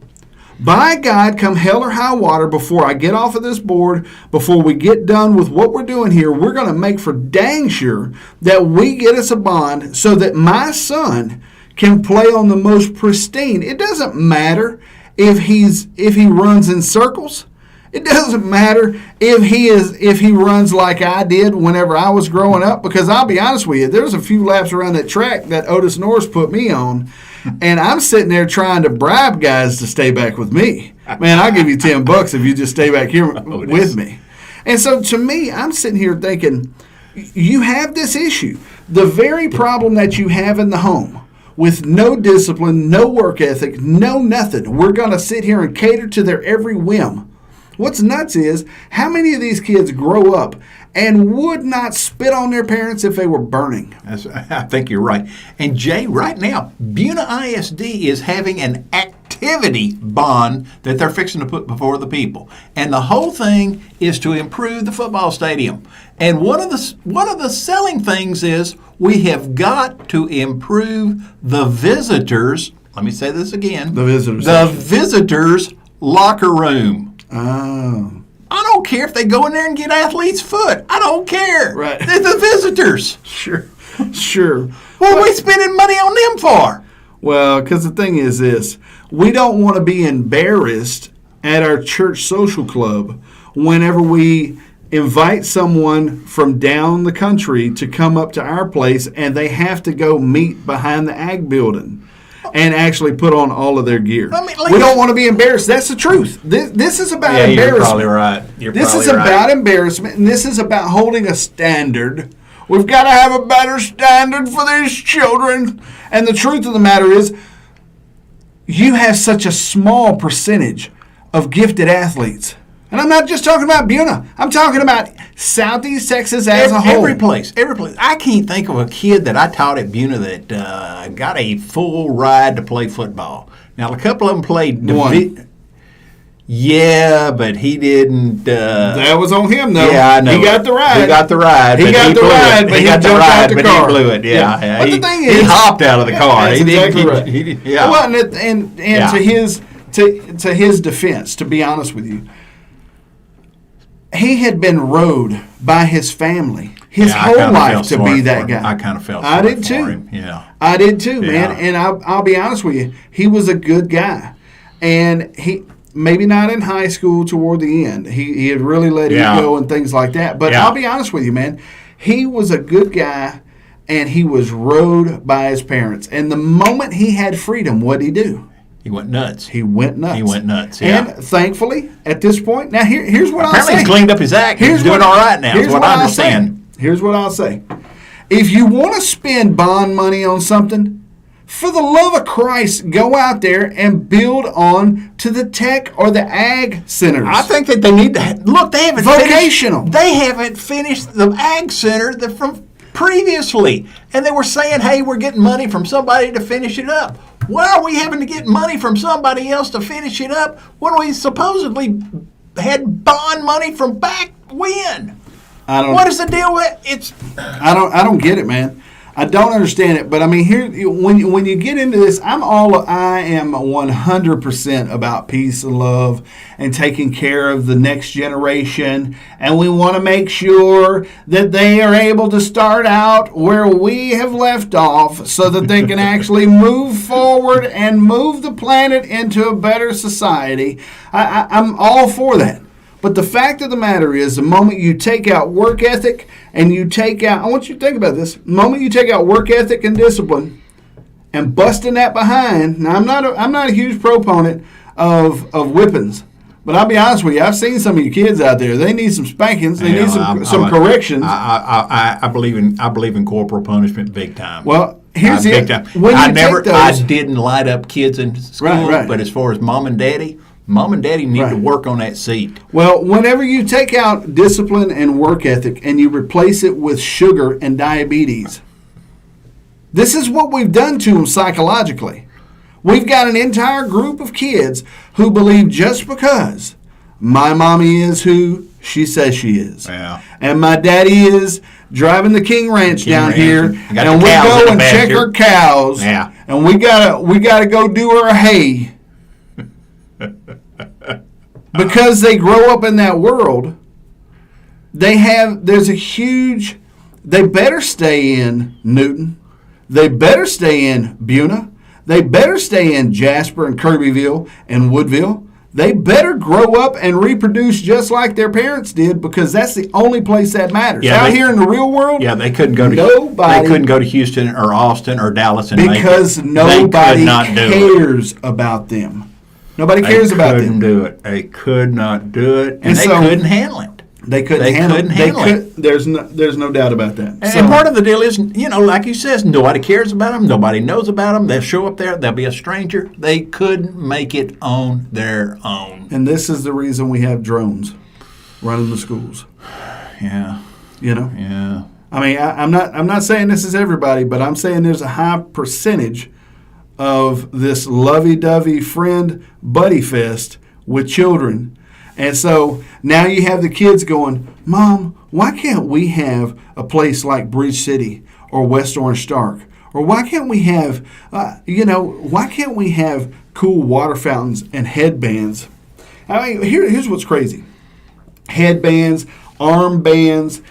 By God, come hell or high water, before I get off of this board, before we get done with what we're doing here, we're going to make for dang sure that we get us a bond so that my son can play on the most pristine. It doesn't matter if he runs in circles. It doesn't matter if he runs like I did whenever I was growing up, because I'll be honest with you, there's a few laps around that track that Otis Norris put me on, and I'm sitting there trying to bribe guys to stay back with me. Man, I'll give you $10 if you just stay back here with me. And so to me, I'm sitting here thinking, you have this issue. The very problem that you have in the home, with no discipline, no work ethic, no nothing. We're going to sit here and cater to their every whim. What's nuts is how many of these kids grow up and would not spit on their parents if they were burning. I think you're right. And Jay, right now, Buna ISD is having an activity bond that they're fixing to put before the people. And the whole thing is to improve the football stadium. And one of the selling things is we have got to improve the visitors. Let me say this again. The visitors' locker room. Oh. I don't care if they go in there and get athlete's foot. I don't care. Right. They're the visitors. Sure. What are we spending money on them for? Well, because the thing is this. We don't want to be embarrassed at our church social club whenever we invite someone from down the country to come up to our place and they have to go meet behind the ag building and actually put on all of their gear. We don't want to be embarrassed. That's the truth. This is about embarrassment. You're probably right. This is about embarrassment, and this is about holding a standard. We've got to have a better standard for these children. And the truth of the matter is, you have such a small percentage of gifted athletes. And I'm not just talking about Buna. I'm talking about Southeast Texas as a whole. Every place. I can't think of a kid that I taught at Buna that got a full ride to play football. Now, a couple of them played Yeah, but he didn't. That was on him, though. Yeah, I know. He got the ride. He got the ride. He jumped out the car. He blew it. Yeah. But the thing is, he hopped out of the car. That's exactly right. Well, to his defense, to be honest with you, he had been rode by his family his whole life to be that guy. I kind of felt sorry for him. Yeah. I did too, man. And I'll be honest with you, he was a good guy, and he. Maybe not in high school toward the end. He had really let him go and things like that. But I'll be honest with you, man. He was a good guy, and he was rode by his parents. And the moment he had freedom, what did he do? He went nuts. He went nuts, yeah. And thankfully, at this point, now here's what I'll say. Apparently he's cleaned up his act. He's doing all right now, is what I understand. Here's what I'll say. If you want to spend bond money on something, for the love of Christ, go out there and build on to the tech or the ag centers. I think that they need to look. They haven't vocational. They haven't finished the ag center from previously, and they were saying, "Hey, we're getting money from somebody to finish it up." Why are we having to get money from somebody else to finish it up when we supposedly had bond money from back when? What is the deal with it? I don't get it, man. I don't understand it, but I mean, here when you get into this, I am 100% about peace and love and taking care of the next generation, and we want to make sure that they are able to start out where we have left off, so that they can actually move forward and move the planet into a better society. I'm all for that. But the fact of the matter is, the moment you take out work ethic and you take out, I want you to think about this, the moment you take out work ethic and discipline and busting that behind, now I'm not a huge proponent of whippings, but I'll be honest with you, I've seen some of you kids out there, they need some spankings, they need some corrections. I believe in corporal punishment big time. Well, here's the big time. I didn't light up kids in school, right. But as far as mom and daddy need to work on that seat. Well, whenever you take out discipline and work ethic and you replace it with sugar and diabetes, this is what we've done to them psychologically. We've got an entire group of kids who believe just because my mommy is who she says she is, and my daddy is driving the King Ranch down here, and we go and check her cows, and we gotta go do her hay. Because they grow up in that world, they better stay in Newton, they better stay in Buna, they better stay in Jasper and Kirbyville and Woodville. They better grow up and reproduce just like their parents did, because that's the only place that matters. Out here in the real world, they couldn't go to Houston or Austin or Dallas and because nobody cares about them. Nobody cares about them. They could not do it, and they couldn't handle it. They couldn't handle it. There's no doubt about that. And part of the deal is, like he says, nobody cares about them. Nobody knows about them. They'll show up there. They'll be a stranger. They couldn't make it on their own. And this is the reason we have drones running the schools. Yeah. Yeah. I mean, I'm not saying this is everybody, but I'm saying there's a high percentage of this lovey-dovey friend buddy fest with children. And so now you have the kids going, Mom, why can't we have a place like Bridge City or West Orange Stark? Or why can't we have, why can't we have cool water fountains and headbands? I mean, here's what's crazy. Headbands, armbands,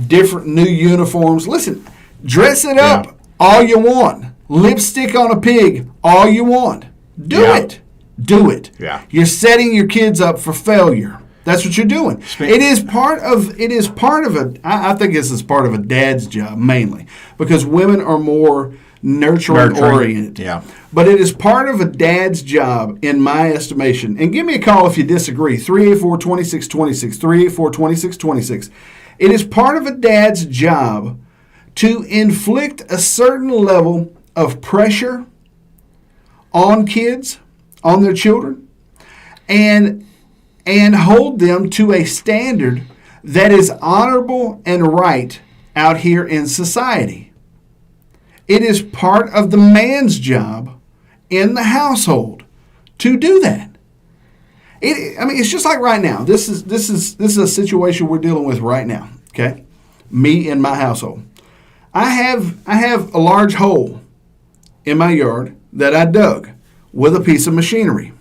different new uniforms. Listen, dress it up all you want. Lipstick on a pig, all you want. Do it. Do it. Yeah. You're setting your kids up for failure. That's what you're doing. It is part of I think this is part of a dad's job mainly, because women are more nurturing oriented. Yeah. But it is part of a dad's job, in my estimation. And give me a call if you disagree. 384-2626. 384-2626. It is part of a dad's job to inflict a certain level of pressure on kids, on their children, and hold them to a standard that is honorable and right out here in society. It is part of the man's job in the household to do that. It's just like right now. This is a situation we're dealing with right now. Okay, me and my household. I have a large hole in my yard that I dug with a piece of machinery.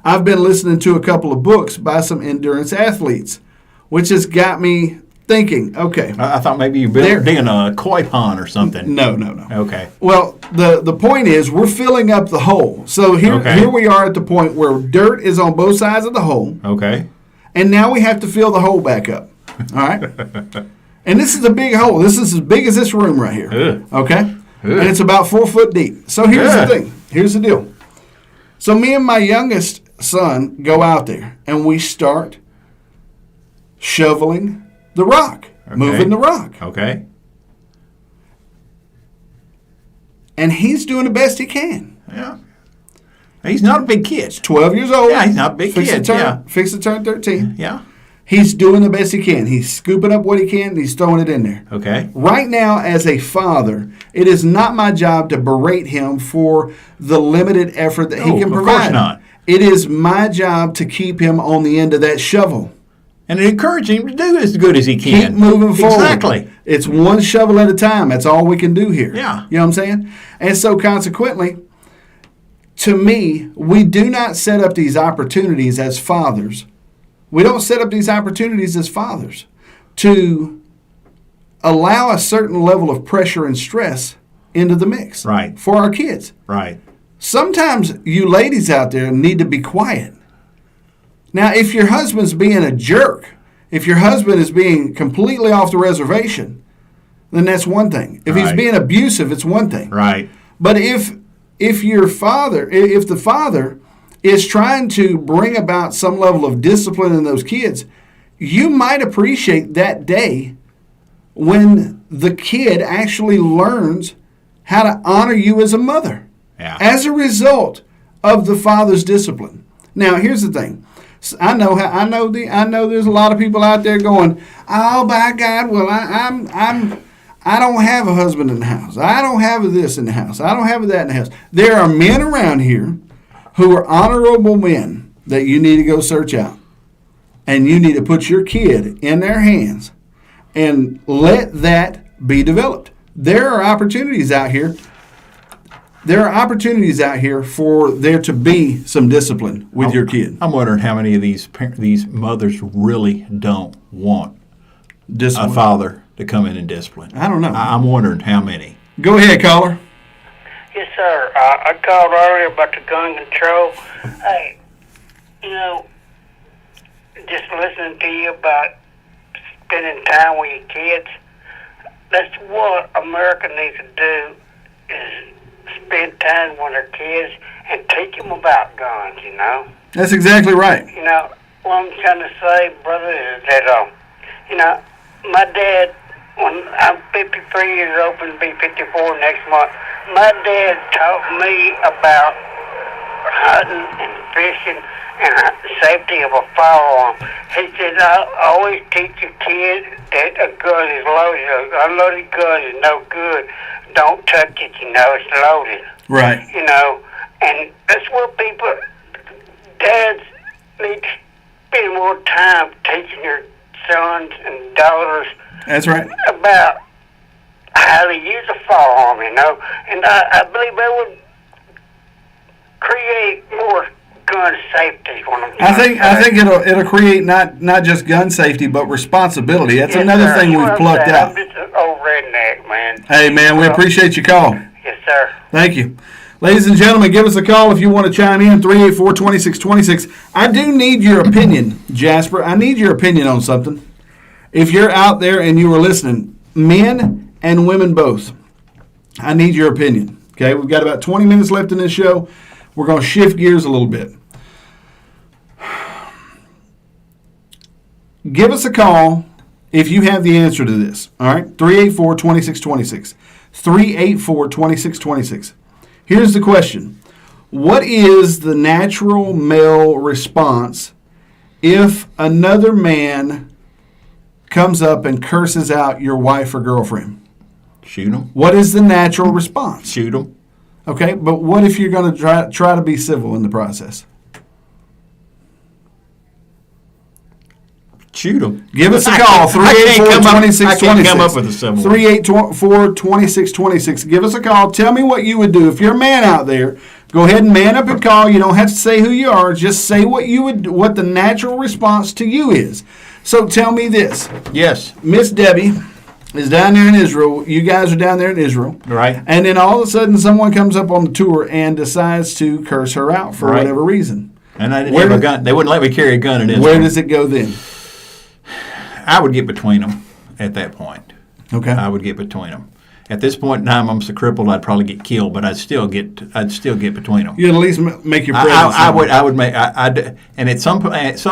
I've been listening to a couple of books by some endurance athletes, which has got me thinking, okay. I thought maybe you were digging a koi pond or something. No. Okay. Well, the point is we're filling up the hole. So here we are at the point where dirt is on both sides of the hole. Okay. And now we have to fill the hole back up. All right? And this is a big hole. This is as big as this room right here. Okay? And it's about 4 foot deep. So here's the thing. Here's the deal. So me and my youngest son go out there, and we start shoveling the rock, moving the rock. Okay. And he's doing the best he can. Yeah. He's not a big kid. He's 12 years old. Yeah, he's not a big kid. Fix to turn 13. Yeah. He's doing the best he can. He's scooping up what he can, and he's throwing it in there. Okay. Right now, as a father, it is not my job to berate him for the limited effort that he can provide. Of course not. It is my job to keep him on the end of that shovel. And encourage him to do as good as he can. Keep moving forward. Exactly. It's one shovel at a time. That's all we can do here. Yeah. You know what I'm saying? And so consequently, to me, we do not set up these opportunities as fathers. We don't set up these opportunities as fathers to allow a certain level of pressure and stress into the mix Right. for our kids. Right. Sometimes you ladies out there need to be quiet. Now, if your husband's being a jerk, if your husband is being completely off the reservation, then that's one thing. If he's Right. being abusive, it's one thing. Right. But if the father is trying to bring about some level of discipline in those kids, you might appreciate that day when the kid actually learns how to honor you as a mother Yeah. as a result of the father's discipline. Now, here's the thing. I know there's a lot of people out there going, "Oh, by God, well, I don't have a husband in the house. I don't have this in the house. I don't have that in the house." There are men around here who are honorable men that you need to go search out. And you need to put your kid in their hands and let that be developed. There are opportunities out here. There are opportunities out here for there to be some discipline with your kid. I'm wondering how many of these mothers really don't want Discipline. a father to come in and discipline. I don't know. I'm wondering how many. Go ahead, caller. Yes, sir. I called earlier about the gun control. Hey, just listening to you about spending time with your kids, that's what America needs to do, is spend time with their kids and teach them about guns, That's exactly right. What I'm trying to say, brother, is that, my dad, when I'm 53 years old and be 54 next month, my dad taught me about hunting and fishing and the safety of a firearm. He said, I always teach a kid that a gun is loaded. An unloaded gun is no good. Don't touch it, it's loaded. Right. And that's where dads need to spend more time teaching their sons and daughters That's right. about how to use a firearm, and I believe that would create more gun safety. I think it'll create not just gun safety but responsibility. That's another thing we've plucked out. I'm just an old redneck, man. Hey, man, we appreciate your call. Yes, sir. Thank you. Ladies and gentlemen, give us a call if you want to chime in, 384-2626. I do need your opinion, Jasper. I need your opinion on something. If you're out there and you are listening, men and women both, I need your opinion. Okay, we've got about 20 minutes left in this show. We're going to shift gears a little bit. Give us a call if you have the answer to this. All right, 384-2626. 384-2626. Here's the question. What is the natural male response if another man comes up and curses out your wife or girlfriend? Shoot them. What is the natural response? Shoot them. Okay, but what if you're going to try to be civil in the process? Shoot them. Give us a call, 384-2626. I can't come up with a civil one. 384-2626. Give us a call. Tell me what you would do. If you're a man out there, go ahead and man up and call. You don't have to say who you are. Just say what the natural response to you is. So tell me this. Yes. Miss Debbie is down there in Israel. You guys are down there in Israel. Right. And then all of a sudden someone comes up on the tour and decides to curse her out for whatever reason. And I didn't have a gun. They wouldn't let me carry a gun in Israel. Where does it go then? I would get between them at that point. Okay. I would get between them. At this point in time, I'm so crippled I'd probably get killed, but I'd still get between them. You'd at least make your presence. I would make. And at some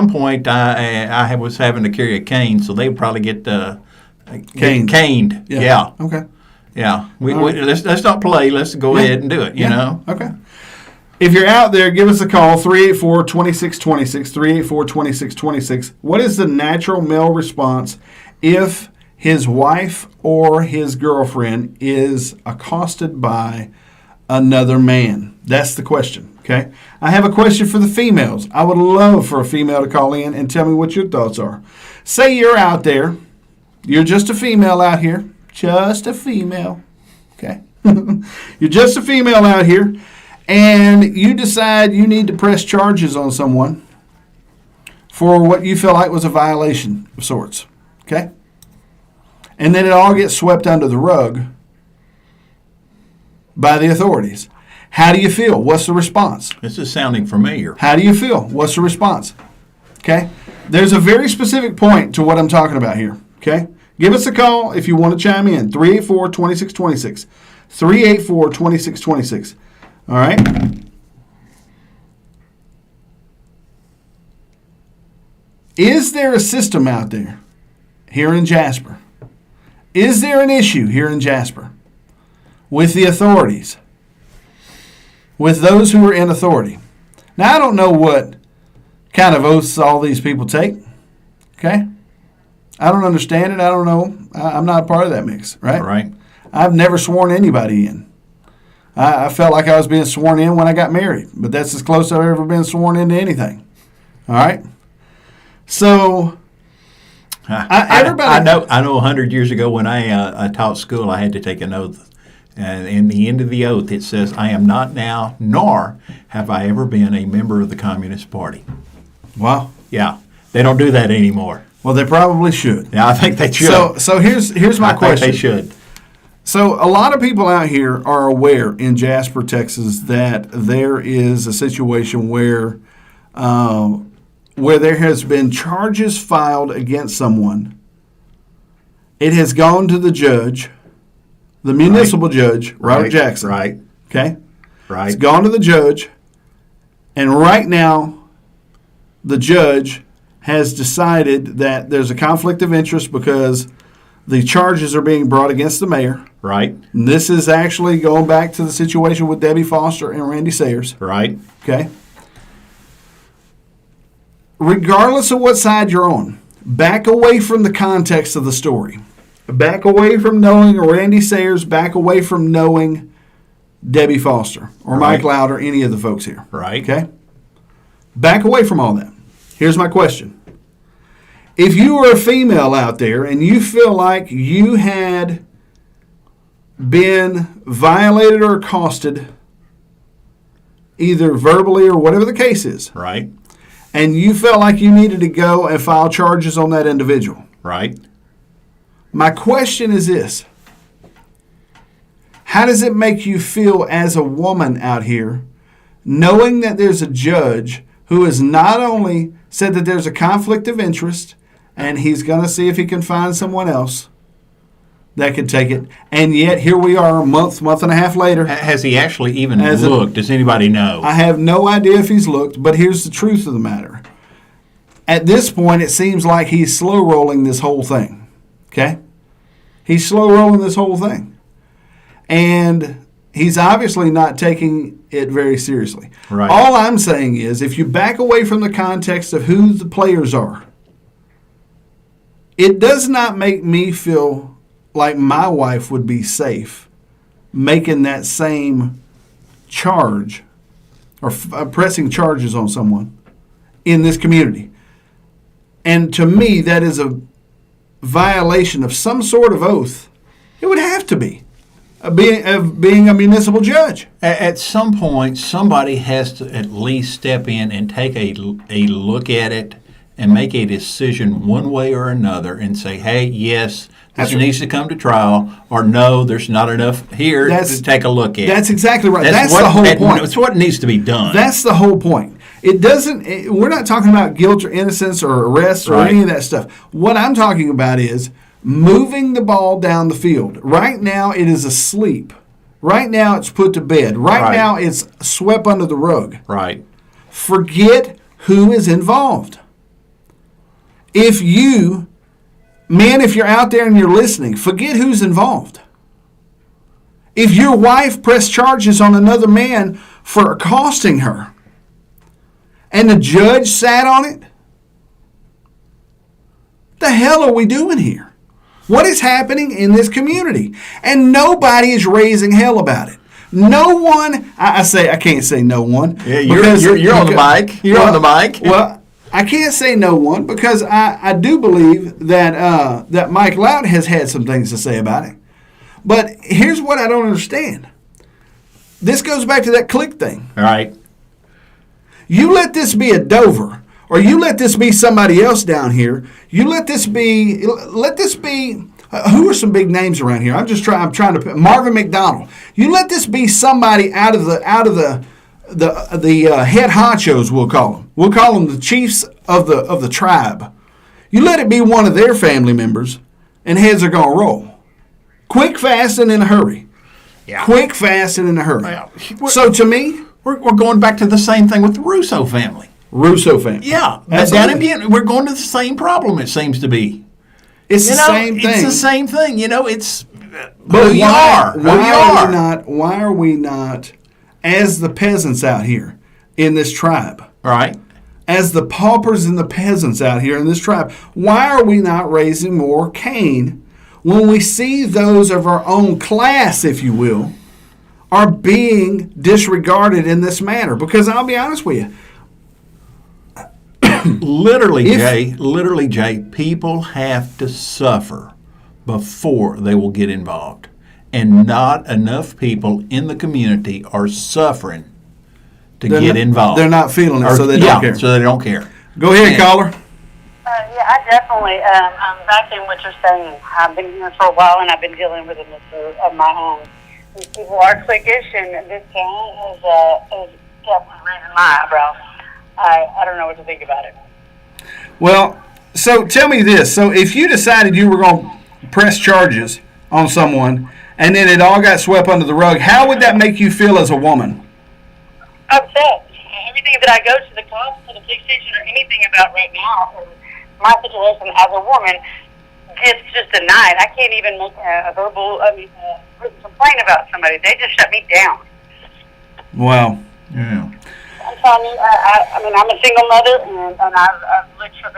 point, I was having to carry a cane, so they would probably get caned. Yeah. Okay. Yeah. Let's not play. Let's go ahead and do it. You know. Okay. If you're out there, give us a call, 384-2626, 384-2626. What is the natural male response if his wife or his girlfriend is accosted by another man? That's the question, okay? I have a question for the females. I would love for a female to call in and tell me what your thoughts are. Say you're out there. You're just a female out here. Just a female, okay? You're just a female out here, and you decide you need to press charges on someone for what you feel like was a violation of sorts, okay? And then it all gets swept under the rug by the authorities. How do you feel? What's the response? This is sounding familiar. How do you feel? What's the response? Okay? There's a very specific point to what I'm talking about here, okay? Give us a call if you want to chime in. 384-2626. 384-2626. All right? Is there a system out there here in Jasper? Is there an issue here in Jasper with the authorities, with those who are in authority? Now, I don't know what kind of oaths all these people take, okay? I don't understand it. I don't know. I'm not a part of that mix, right? Right. I've never sworn anybody in. I felt like I was being sworn in when I got married, but that's as close as I've ever been sworn into anything. All right? So, everybody... I know 100 years ago when I taught school, I had to take an oath. And in the end of the oath, it says, I am not now, nor have I ever been a member of the Communist Party. Wow. Yeah. They don't do that anymore. Well, they probably should. Yeah, I think they should. So here's my question. I think they should. So a lot of people out here are aware in Jasper, Texas, that there is a situation where there has been charges filed against someone. It has gone to the judge, the municipal judge, Robert Jackson. Right. Okay? Right. It's gone to the judge, and right now the judge has decided that there's a conflict of interest because the charges are being brought against the mayor. Right. And this is actually going back to the situation with Debbie Foster and Randy Sayers. Right. Okay? Regardless of what side you're on, back away from the context of the story. Back away from knowing Randy Sayers, back away from knowing Debbie Foster or Mike Loud or any of the folks here. Right. Okay? Back away from all that. Here's my question. If you were a female out there and you feel like you had been violated or accosted, either verbally or whatever the case is, Right. and you felt like you needed to go and file charges on that individual, Right. my question is this. How does it make you feel as a woman out here knowing that there's a judge who has not only said that there's a conflict of interest and he's going to see if he can find someone else that can take it, and yet here we are a month and a half later. Has he actually even looked? Does anybody know? I have no idea if he's looked, but here's the truth of the matter. At this point, it seems like he's slow rolling this whole thing. Okay? He's slow rolling this whole thing. And he's obviously not taking it very seriously. Right. All I'm saying is, if you back away from the context of who the players are, it does not make me feel like my wife would be safe making that same charge or pressing charges on someone in this community. And to me, that is a violation of some sort of oath. It would have to be. Being a municipal judge. At some point, somebody has to at least step in and take a look at it and make a decision one way or another and say, hey, yes, this needs to come to trial, or no, there's not enough here to take a look at. That's exactly right. That's the whole point. That's what needs to be done. That's the whole point. It doesn't. We're not talking about guilt or innocence or arrest or any of that stuff. What I'm talking about is moving the ball down the field. Right now, it is asleep. Right now, it's put to bed. Right now, it's swept under the rug. Right. Forget who is involved. If you're out there and you're listening, forget who's involved. If your wife pressed charges on another man for accosting her, and the judge sat on it, the hell are we doing here? What is happening in this community? And nobody is raising hell about it. No one, I can't say no one. Yeah, you're on the mic. You're on the mic. Well, I can't say no one because I do believe that Mike Loud has had some things to say about it. But here's what I don't understand. This goes back to that click thing. All right. You let this be a Dover, or you let this be somebody else down here. You let this be. Who are some big names around here? I'm trying to Marvin McDonald. You let this be somebody out of the head honchos. We'll call them. We'll call them the chiefs of the tribe. You let it be one of their family members, and heads are gonna roll. Quick, fast, and in a hurry. Yeah. Quick, fast, and in a hurry. Well, So to me, we're going back to the same thing with the Russo family. Russo family. Yeah. Absolutely. That again, we're going to the same problem, it seems to be. It's the same thing. It's the same thing. It's But who you are. Why are we not, as the peasants out here in this tribe, Right. as the paupers and the peasants out here in this tribe, why are we not raising more Cain when we see those of our own class, if you will, are being disregarded in this manner? Because I'll be honest with you, Literally, Jay, people have to suffer before they will get involved. And not enough people in the community are suffering to get involved. They're not feeling it, so they don't care. So they don't care. Go ahead, caller. Yeah, I definitely, I'm backing what you're saying. I've been here for a while, and I've been dealing with it of my own. These people are cliquish, and this guy is definitely raising my eyebrows. I don't know what to think about it. Well, so tell me this. So if you decided you were going to press charges on someone and then it all got swept under the rug, how would that make you feel as a woman? Upset. Everything that I go to the cops, to the police station, or anything about right now, is my situation as a woman gets just denied. I can't even make a written complaint about somebody. They just shut me down. Wow. Yeah. I'm telling you, I'm a single mother, and I've looked for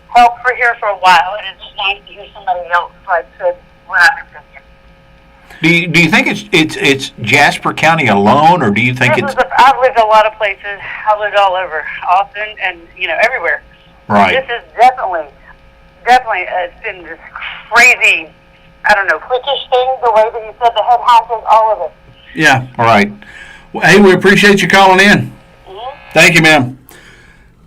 help for here for a while, and it's just nice to hear somebody else said what I've been thinking. Do you think it's Jasper County alone, or do you think it's I've lived a lot of places. I've lived all over, Austin, and everywhere. right? This is definitely, it's been this crazy, cliquish thing. The way that you said the head honchos, all of it. Yeah. All right. Well, hey, we appreciate you calling in. Thank you, ma'am.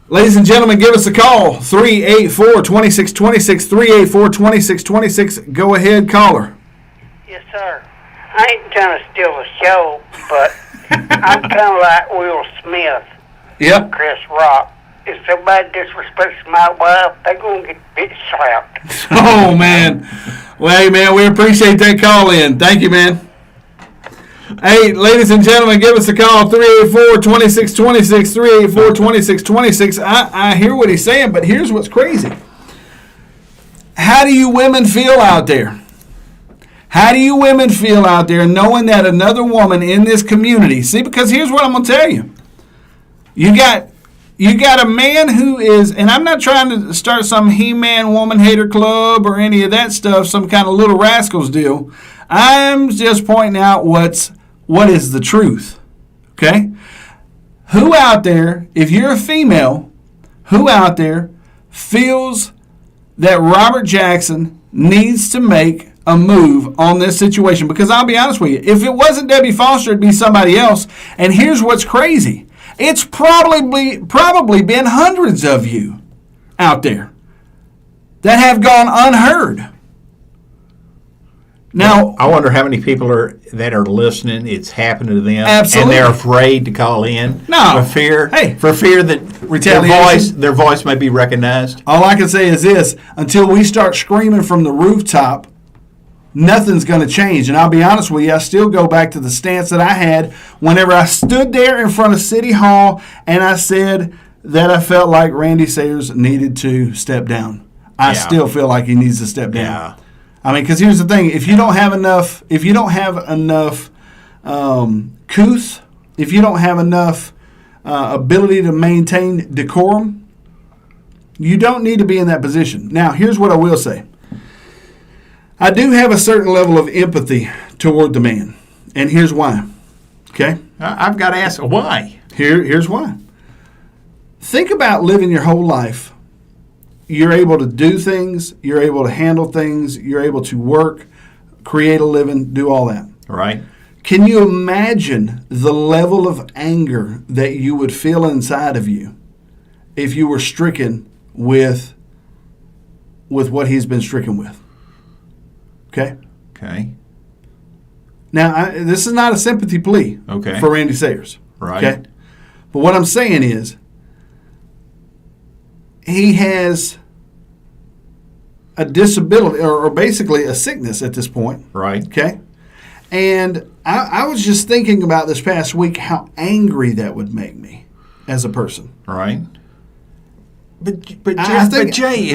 Ladies and gentlemen, give us a call, 384-2626, 384-2626. Go ahead, caller. Yes, sir. I ain't trying to steal the show, but I'm kind of like Will Smith, Yep. Chris Rock. If somebody disrespects my wife, they're going to get bitch slapped. Oh, man. Well, hey, man, we appreciate that call in. Thank you, man. Hey, ladies and gentlemen, give us a call, 384-2626, 384-2626. I hear what he's saying, but here's what's crazy. How do you women feel out there? How do you women feel out there knowing that another woman in this community, see, because here's what I'm going to tell you. You got a man who is, and I'm not trying to start some He-Man woman hater club or any of that stuff, some kind of Little Rascals deal. I'm just pointing out what is the truth, okay? Who out there, if you're a female, who out there feels that Robert Jackson needs to make a move on this situation? Because I'll be honest with you, if it wasn't Debbie Foster, it'd be somebody else. And here's what's crazy. It's probably been hundreds of you out there that have gone unheard. Now, I wonder how many people that are listening. It's happening to them, Absolutely. and they're afraid to call in. No. for fear that Retaliation. their voice may be recognized. all I can say is this: until we start screaming from the rooftop, nothing's going to change. And I'll be honest with you, I still go back to the stance that I had whenever I stood there in front of City Hall and I said that I felt like Randy Sayers needed to step down. I still feel like he needs to step down. Yeah. I mean, because here's the thing: if you don't have enough couth, if you don't have enough ability to maintain decorum, you don't need to be in that position. Now, here's what I will say: I do have a certain level of empathy toward the man, and here's why. Okay? I've got to ask why. Here's why. Think about living your whole life. You're able to do things. You're able to handle things. You're able to work, create a living, do all that. Right. Can you imagine the level of anger that you would feel inside of you if you were stricken with what he's been stricken with? Okay? Okay. Now, this is not a sympathy plea for Randy Sayers. Right. Okay? But what I'm saying is, he has a disability, or basically a sickness at this point. Right. Okay? And I was just thinking about this past week how angry that would make me as a person. Right. But Jay,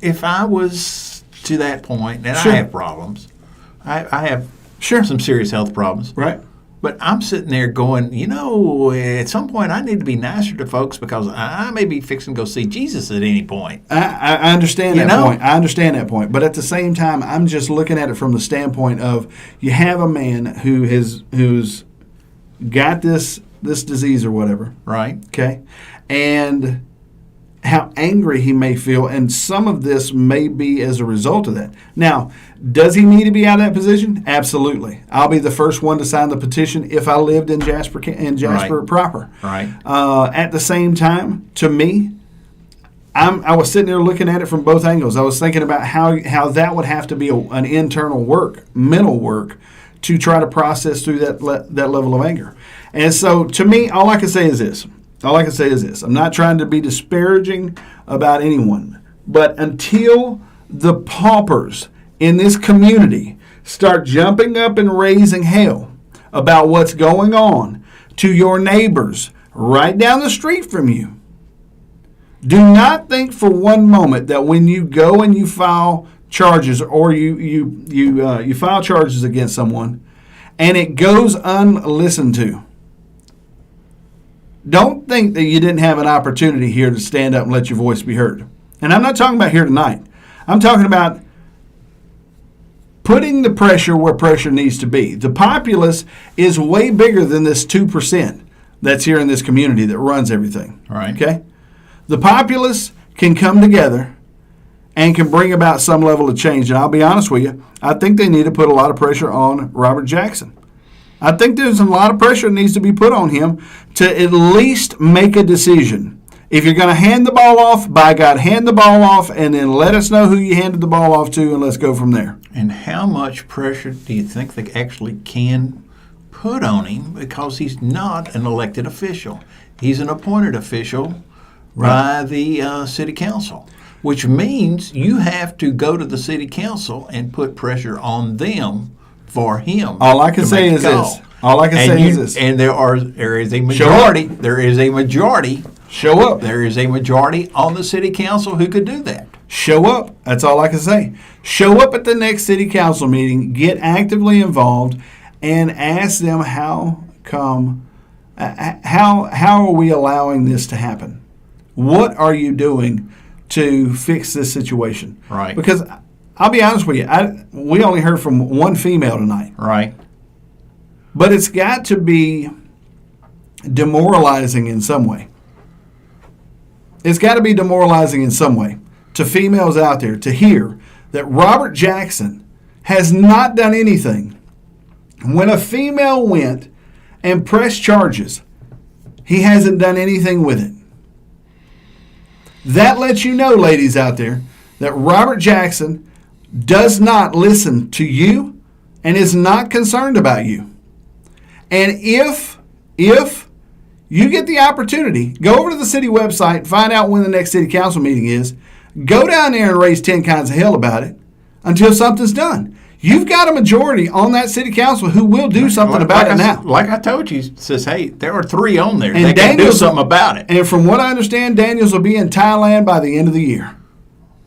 if I was to that point, and Sure. I have problems, I have Sure. some serious health problems. Right. But I'm sitting there going, at some point I need to be nicer to folks because I may be fixing to go see Jesus at any point. I understand that point. I understand that point. But at the same time, I'm just looking at it from the standpoint of you have a man who's got this disease or whatever. Right. Okay. And how angry he may feel, and some of this may be as a result of that. Now, does he need to be out of that position? Absolutely. I'll be the first one to sign the petition if I lived in Jasper Right. proper. Right. At the same time, to me, I was sitting there looking at it from both angles. I was thinking about how that would have to be an internal work, mental work, to try to process through that level of anger. And so, to me, all I can say is this. I'm not trying to be disparaging about anyone, but until the paupers in this community start jumping up and raising hell about what's going on to your neighbors right down the street from you, do not think for one moment that when you go and you file charges or you file charges against someone and it goes unlistened to, don't think that you didn't have an opportunity here to stand up and let your voice be heard. And I'm not talking about here tonight. I'm talking about putting the pressure where pressure needs to be. The populace is way bigger than this 2% that's here in this community that runs everything. Right. Okay? The populace can come together and can bring about some level of change. And I'll be honest with you, I think they need to put a lot of pressure on Robert Jackson. I think there's a lot of pressure that needs to be put on him to at least make a decision. If you're going to hand the ball off, by God, hand the ball off, and then let us know who you handed the ball off to, and let's go from there. And how much pressure do you think they actually can put on him because he's not an elected official? He's an appointed official by the city council, which means you have to go to the city council and put pressure on them for him. All I can say is this. And there is a majority. There is a majority. Show up. There is a majority on the city council who could do that. Show up. That's all I can say. Show up at the next city council meeting. Get actively involved, and ask them how are we allowing this to happen? What are you doing to fix this situation? Right. Because I'll be honest with you, we only heard from one female tonight. Right. But it's got to be demoralizing in some way. It's got to be demoralizing in some way to females out there to hear that Robert Jackson has not done anything. When a female went and pressed charges, he hasn't done anything with it. That lets you know, ladies out there, that Robert Jackson does not listen to you and is not concerned about you. And if you get the opportunity, go over to the city website, find out when the next city council meeting is, go down there and raise 10 kinds of hell about it until something's done. You've got a majority on that city council who will do something about it now. Like I told you, says, hey, there are 3 on there. And they can do something about it. And from what I understand, Daniels will be in Thailand by the end of the year.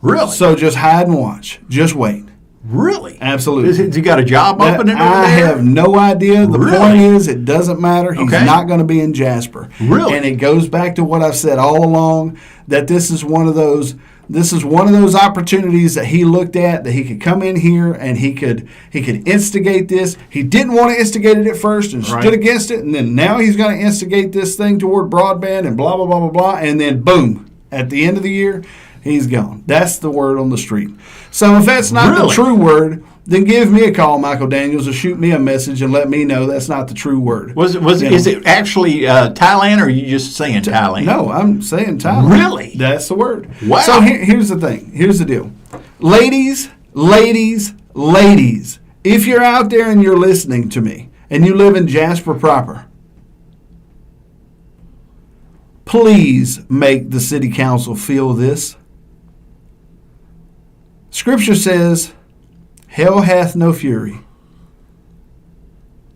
Really? So just hide and watch. Just wait. Really? Absolutely. Has he got a job opening over there? I have no idea. The point is, it doesn't matter. He's not going to be in Jasper. Really? And it goes back to what I've said all along, that this is one of those This is one of those opportunities that he looked at, that he could come in here and he could instigate this. He didn't want to instigate it at first and stood against it, and then now he's going to instigate this thing toward broadband and blah, blah, blah, blah, blah, and then boom, at the end of the year, he's gone. That's the word on the street. So if that's not the true word, then give me a call, Michael Daniels, or shoot me a message and let me know that's not the true word. Is it actually Thailand, or are you just saying Thailand? No, I'm saying Thailand. Really? That's the word. Wow. So here's the thing. Here's the deal. Ladies, if you're out there and you're listening to me and you live in Jasper proper, please make the city council feel this. Scripture says, hell hath no fury.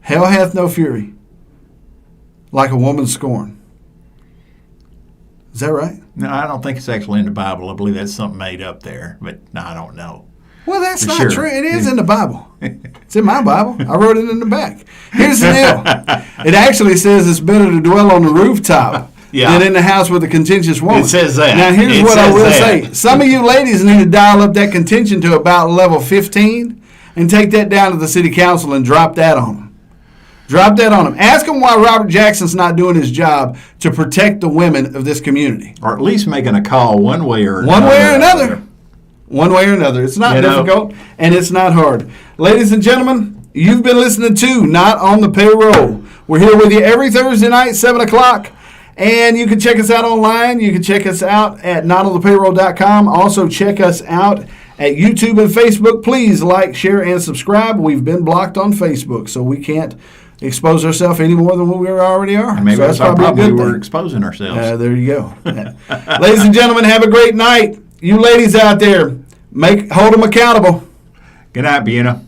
Hell hath no fury like a woman scorned. Is that right? No, I don't think it's actually in the Bible. I believe that's something made up there, but no, I don't know. Well, that's For not sure. true. It is in the Bible. It's in my Bible. I wrote it in the back. Here's the deal. It actually says it's better to dwell on the rooftop than in the house with a contentious woman. It says that. Now, here's what I will say. Some of you ladies need to dial up that contention to about level 15 and take that down to the city council and drop that on them. Drop that on them. Ask them why Robert Jackson's not doing his job to protect the women of this community. Or at least making a call one way or another. One way or another. One way or another. It's not difficult, and it's not hard. Ladies and gentlemen, you've been listening to Not on the Payroll. We're here with you every Thursday night, 7 o'clock. And you can check us out online. You can check us out at notonthepayroll.com. Also, check us out at YouTube and Facebook. Please like, share, and subscribe. We've been blocked on Facebook, so we can't expose ourselves any more than we already are. Maybe so that's our probably problem. a good We were thing. exposing ourselves. There you go. Ladies and gentlemen, have a great night. You ladies out there, hold them accountable. Good night, Buena.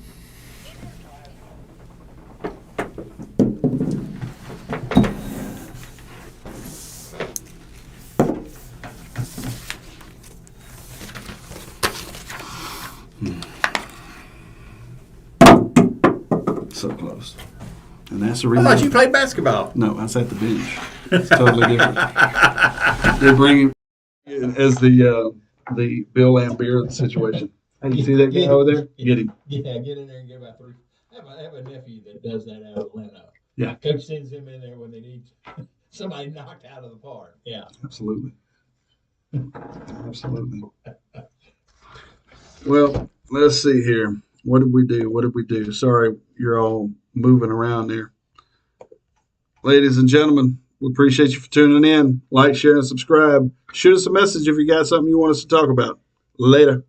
So close. And that's the I reason. thought you played basketball. No, I was at the bench. It's totally different. They're bringing as the Bill Lambier situation. And you see that guy over there? Get him. Yeah, get in there and get about three. I have a nephew that does that out of Atlanta. Yeah. Coach sends him in there when they need somebody knocked out of the park. Yeah. Absolutely. Absolutely. Well, let's see here. What did we do? Sorry, you're all moving around there. Ladies and gentlemen, we appreciate you for tuning in. Like, share, and subscribe. Shoot us a message if you got something you want us to talk about. Later.